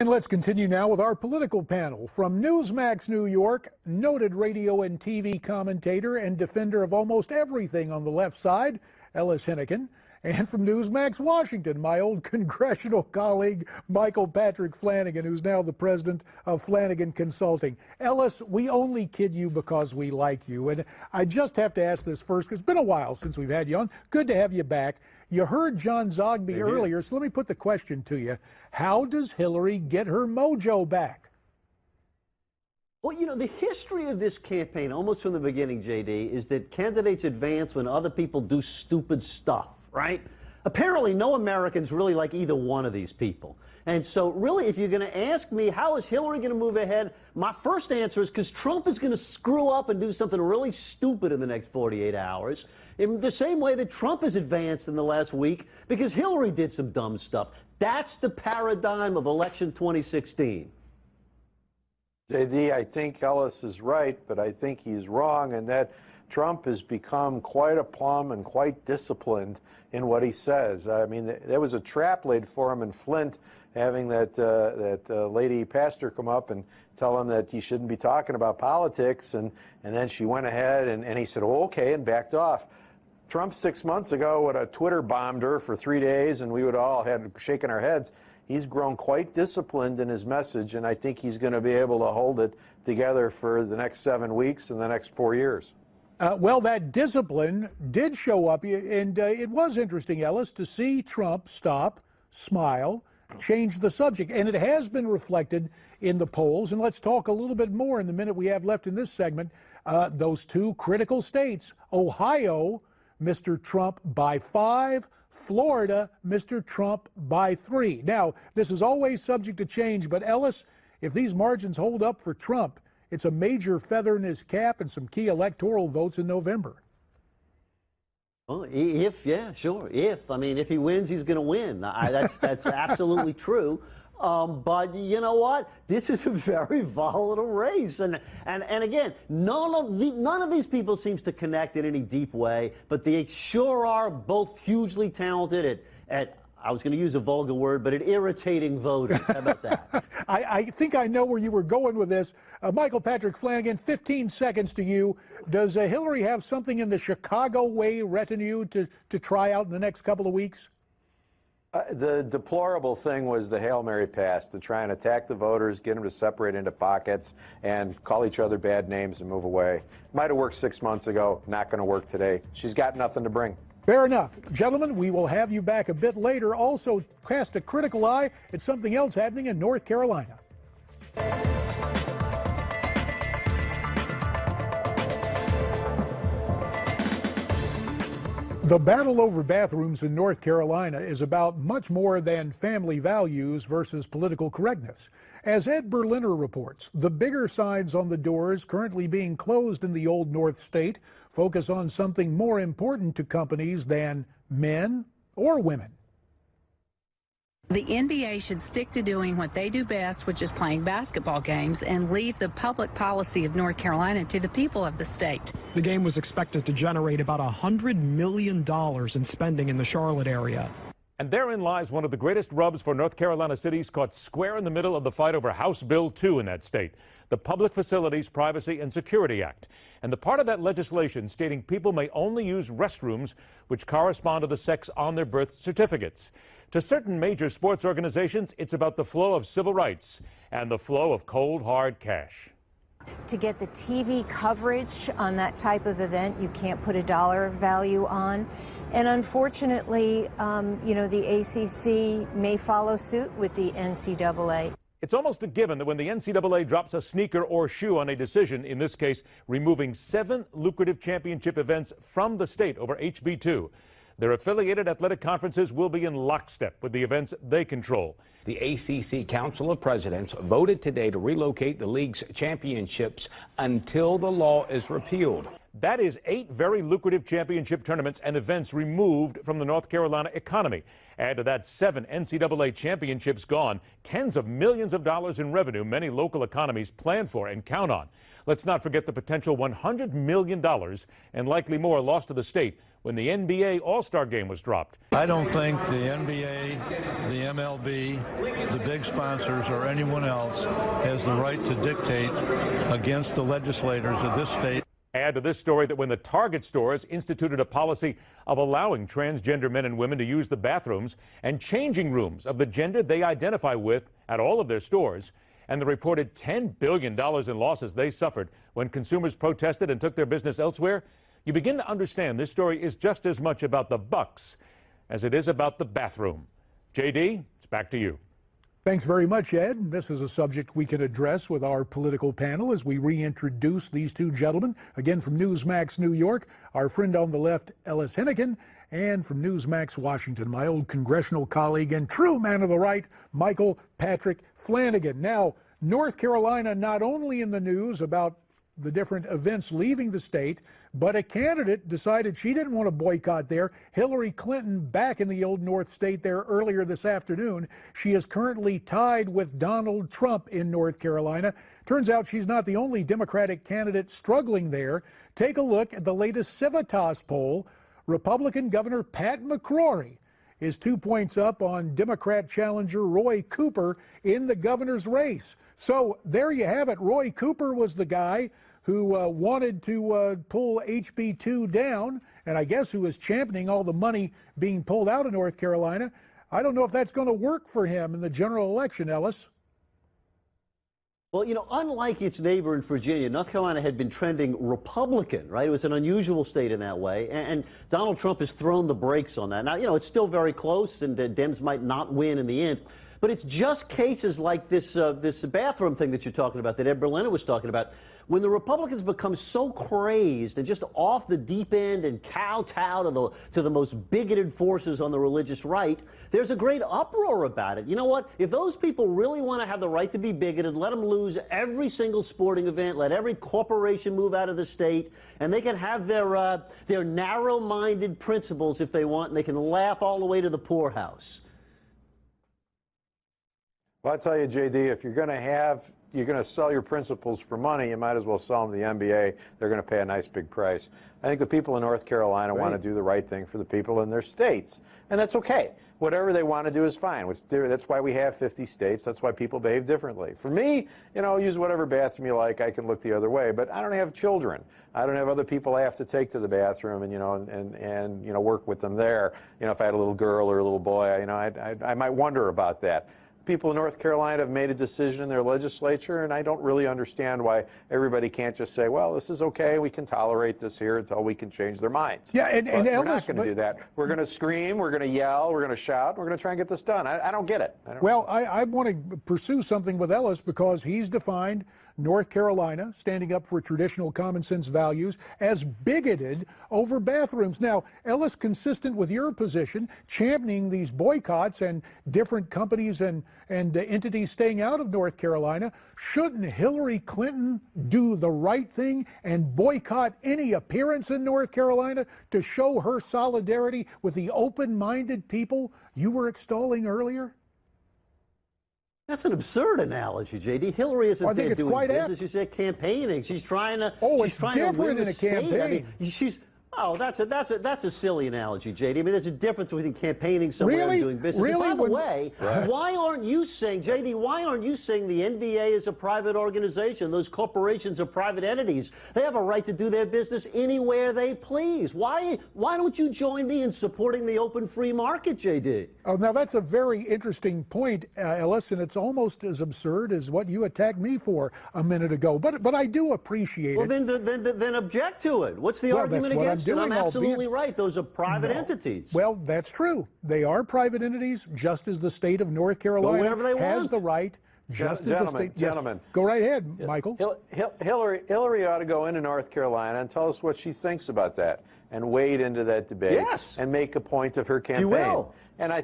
And let's continue now with our political panel. From Newsmax, New York, noted radio and TV commentator and defender of almost everything on the left side, Ellis Henican. And from Newsmax, Washington, my old congressional colleague, Michael Patrick Flanagan, who's now the president of Flanagan Consulting. Ellis, we only kid you because we like you. And I just have to ask this first, because it's been a while since we've had you on. Good to have you back. You heard John Zogby earlier, so let me put the question to you. How does Hillary get her mojo back? Well, you know, the history of this campaign, almost from the beginning, JD, is that candidates advance when other people do stupid stuff, right? Apparently, no Americans really like either one of these people. And so, really, if you're going to ask me, how is Hillary going to move ahead, my first answer is because Trump is going to screw up and do something really stupid in the next 48 hours, in the same way that Trump has advanced in the last week because Hillary did some dumb stuff. That's the paradigm of election 2016. JD, I think Ellis is right, but I think he's wrong, and that Trump has become quite a plum and quite disciplined in what he says. I mean, there was a trap laid for him in Flint, having that lady pastor come up and tell him that he shouldn't be talking about politics, and then she went ahead and he said, oh, okay, and backed off. Trump 6 months ago would have Twitter bombed her for 3 days, and we would all have shaken our heads. He's grown quite disciplined in his message, and I think he's going to be able to hold it together for the next 7 weeks and the next 4 years. Well, that discipline did show up, and it was interesting, Ellis, to see Trump stop, smile, change the subject, and it has been reflected in the polls. And let's talk a little bit more in the minute we have left in this segment. Those two critical states, Ohio, Mr. Trump by 5, Florida, Mr. Trump by 3. Now, this is always subject to change, but Ellis, if these margins hold up for Trump, it's a major feather in his cap and some key electoral votes in November. Well, if. I mean, if he wins, he's going to win. That's absolutely true. But you know what? This is a very volatile race, and again, none of these people seems to connect in any deep way. But they sure are both hugely talented at I was going to use a vulgar word, but at irritating voters. How about that? I think I know where you were going with this. Michael Patrick Flanagan, 15 seconds to you. Does Hillary have something in the Chicago way retinue to try out in the next couple of weeks? The deplorable thing was the Hail Mary pass, to try and attack the voters, get them to separate into pockets and call each other bad names and move away. Might have worked 6 months ago, not going to work today. She's got nothing to bring. Fair enough. Gentlemen, we will have you back a bit later. Also, cast a critical eye at something else happening in North Carolina. The battle over bathrooms in North Carolina is about much more than family values versus political correctness. As Ed Berliner reports, the bigger signs on the doors currently being closed in the Old North State focus on something more important to companies than men or women. The NBA should stick to doing what they do best, which is playing basketball games, and leave the public policy of North Carolina to the people of the state. The game was expected to generate about $100 million in spending in the Charlotte area. And therein lies one of the greatest rubs for North Carolina cities, caught square in the middle of the fight over House Bill 2 in that state, the Public Facilities Privacy and Security Act. And the part of that legislation stating people may only use restrooms which correspond to the sex on their birth certificates. To certain major sports organizations, it's about the flow of civil rights and the flow of cold, hard cash. To get the TV coverage on that type of event, you can't put a dollar value on. And unfortunately, the ACC may follow suit with the NCAA. It's almost a given that when the NCAA drops a sneaker or shoe on a decision, in this case, removing 7 lucrative championship events from the state over HB2, their affiliated athletic conferences will be in lockstep with the events they control. The ACC Council of Presidents voted today to relocate the league's championships until the law is repealed. That is 8 very lucrative championship tournaments and events removed from the North Carolina economy. Add to that 7 NCAA championships gone, tens of millions of dollars in revenue many local economies plan for and count on. Let's not forget the potential $100 million and likely more lost to the state when the NBA All-Star Game was dropped. I don't think the NBA, the MLB, the big sponsors, or anyone else has the right to dictate against the legislators of this state. Add to this story that when the Target stores instituted a policy of allowing transgender men and women to use the bathrooms and changing rooms of the gender they identify with at all of their stores, and the reported $10 billion in losses they suffered when consumers protested and took their business elsewhere, you begin to understand this story is just as much about the bucks as it is about the bathroom. JD, it's back to you. Thanks very much, Ed. This is a subject we can address with our political panel as we reintroduce these two gentlemen. Again, from Newsmax New York, our friend on the left, Ellis Henican, and from Newsmax Washington, my old congressional colleague and true man of the right, Michael Patrick Flanagan. Now, North Carolina not only in the news about the different events leaving the state, but a candidate decided she didn't want to boycott there. Hillary Clinton back in the old North State there earlier this afternoon. She is currently tied with Donald Trump in North Carolina. Turns out she's not the only Democratic candidate struggling there. Take a look at the latest Civitas poll. Republican Governor Pat McCrory is 2 points up on Democrat challenger Roy Cooper in the governor's race. So there you have it. Roy Cooper was the guy who wanted to pull HB 2 down, and I guess who was championing all the money being pulled out of North Carolina. I don't know if that's going to work for him in the general election, Ellis. Well, you know, unlike its neighbor in Virginia, North Carolina had been trending Republican, right? It was an unusual state in that way, and Donald Trump has thrown the brakes on that. Now, you know, it's still very close, and Dems might not win in the end, but it's just cases like this bathroom thing that you're talking about, that Ed Berliner was talking about, when the Republicans become so crazed and just off the deep end and kowtow to the most bigoted forces on the religious right, there's a great uproar about it. You know what? If those people really want to have the right to be bigoted, let them lose every single sporting event, let every corporation move out of the state, and they can have their narrow-minded principles if they want, and they can laugh all the way to the poorhouse. Well, I'll tell you, JD, if you're going to sell your principles for money, you might as well sell them to the NBA. They're going to pay a nice big price. I think the people in North Carolina want to do the right thing for the people in their states, and that's okay. Whatever they want to do is fine. That's why we have 50 states. That's why people behave differently. For me, you know, use whatever bathroom you like. I can look the other way, but I don't have children. I don't have other people I have to take to the bathroom and you know work with them there. You know, if I had a little girl or a little boy, you know, I might wonder about that. People in North Carolina have made a decision in their legislature, and I don't really understand why everybody can't just say, well, this is okay, we can tolerate this here until we can change their minds. Yeah, and we're not going to do that. We're going to scream, we're going to yell, we're going to shout, we're going to try and get this done. I don't get it. I want to pursue something with Ellis because he's defined North Carolina, standing up for traditional common sense values, as bigoted over bathrooms. Now, Ellis, consistent with your position, championing these boycotts and different companies and entities staying out of North Carolina, shouldn't Hillary Clinton do the right thing and boycott any appearance in North Carolina to show her solidarity with the open-minded people you were extolling earlier? That's an absurd analogy, JD. Hillary isn't there doing business. She's there campaigning. She's trying to. It's different in a campaign. I mean, that's a silly analogy, JD. I mean, there's a difference between campaigning somewhere and doing business. Really? And by the way, why aren't you saying, JD? Why aren't you saying the NBA is a private organization? Those corporations are private entities. They have a right to do their business anywhere they please. Why don't you join me in supporting the open free market, JD? Oh, now that's a very interesting point, Ellis, and it's almost as absurd as what you attacked me for a minute ago. But I do appreciate it. Well, then object to it. What's the argument against it? I'm absolutely right. Those are private entities. Well, that's true. They are private entities, just as the state of North Carolina has the right. Gentlemen. Go right ahead, Michael. Hillary ought to go into North Carolina and tell us what she thinks about that and wade into that debate and make a point of her campaign. She will. And I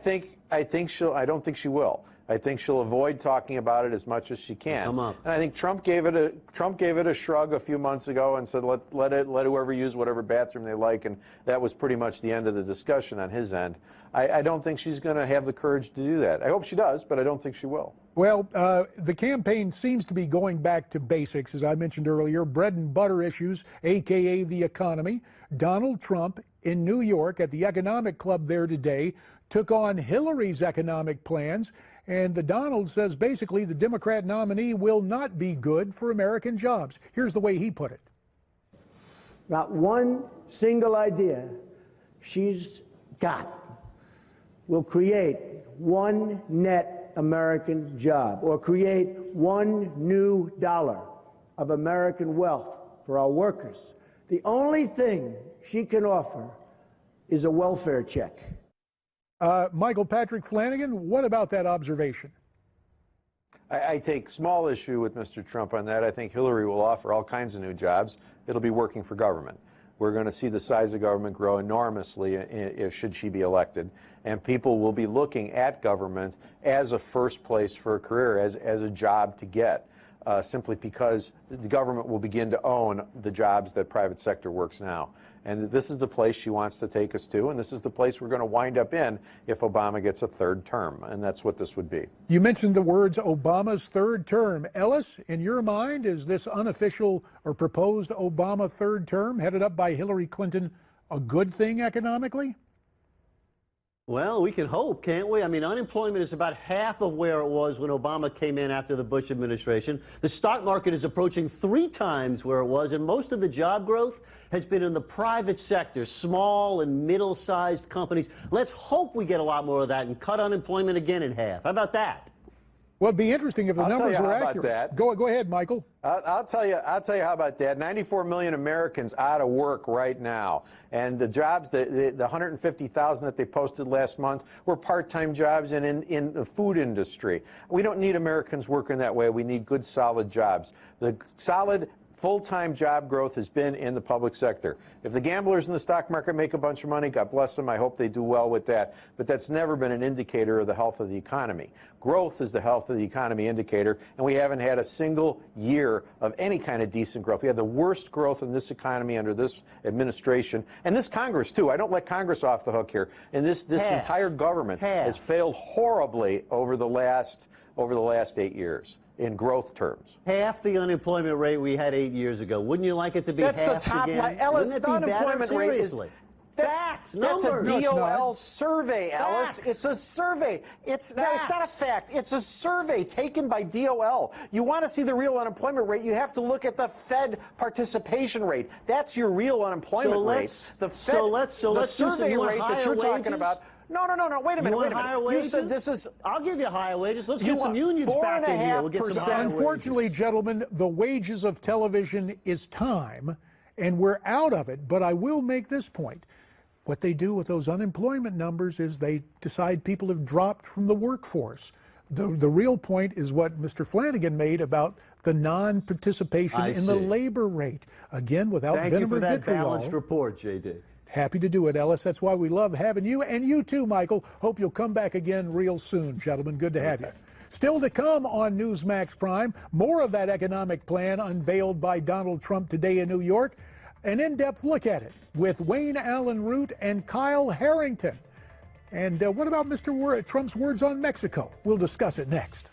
don't think she will. I think she'll avoid talking about it as much as she can. Come on. And I think Trump gave it a shrug a few months ago and said let whoever use whatever bathroom they like, and that was pretty much the end of the discussion on his end. I don't think she's going to have the courage to do that. I hope she does, but I don't think she will. Well, the campaign seems to be going back to basics, as I mentioned earlier, bread and butter issues, a.k.a. the economy. Donald Trump in New York at the Economic Club there today took on Hillary's economic plans. And the Donald says basically the Democrat nominee will not be good for American jobs. Here's the way he put it. Not one single idea she's got will create one net American job or create one new dollar of American wealth for our workers. The only thing she can offer is a welfare check. Michael Patrick Flanagan, what about that observation? I take small issue with Mr. Trump on that. I think Hillary will offer all kinds of new jobs. It'll be working for government. We're going to see the size of government grow enormously should she be elected. And people will be looking at government as a first place for a career, as a job to get, simply because the government will begin to own the jobs that private sector works now. And this is the place she wants to take us to, and this is the place we're going to wind up in if Obama gets a third term, and that's what this would be. You mentioned the words Obama's third term. Ellis, in your mind, is this unofficial or proposed Obama third term headed up by Hillary Clinton a good thing economically? Well, we can hope, can't we? I mean, unemployment is about half of where it was when Obama came in after the Bush administration. The stock market is approaching 3 times where it was, and most of the job growth has been in the private sector, small and middle-sized companies. Let's hope we get a lot more of that and cut unemployment again in half. How about that? Well, it'd be interesting if the numbers were accurate. That. Go ahead, Michael. I'll tell you how about that. 94 million Americans out of work right now, and the jobs, the 150,000 that they posted last month, were part-time jobs in the food industry. We don't need Americans working that way. We need good, solid jobs. The solid full-time job growth has been in the public sector. If the gamblers in the stock market make a bunch of money, God bless them. I hope they do well with that. But that's never been an indicator of the health of the economy. Growth is the health of the economy indicator, and we haven't had a single year of any kind of decent growth. We had the worst growth in this economy under this administration, and this Congress, too. I don't let Congress off the hook here. And this entire government has failed horribly over the last 8 years. In growth terms. Half the unemployment rate we had 8 years ago. Wouldn't you like it to be half That's the top line. Ellis, the unemployment rate is... That's a DOL survey, Ellis. Facts. It's a survey. It's not a fact. It's a survey taken by DOL. You want to see the real unemployment rate, you have to look at the Fed participation rate. That's your real unemployment rate. The survey rate that you're talking about. No. Wait a minute. You said this is. I'll give you higher wages. Let's get some unions back in here. We'll get some higher wages. Unfortunately, gentlemen, the wages of television is time, and we're out of it. But I will make this point. What they do with those unemployment numbers is they decide people have dropped from the workforce. The real point is what Mr. Flanagan made about the non-participation in the labor rate. Again, without venom or vitriol. Thank you for that balanced report, J.D. Happy to do it, Ellis. That's why we love having you, and you too, Michael. Hope you'll come back again real soon, gentlemen. Good to have you. Still to come on Newsmax Prime, more of that economic plan unveiled by Donald Trump today in New York. An in-depth look at it with Wayne Allen Root and Kyle Harrington. And what about Mr. Trump's words on Mexico? We'll discuss it next.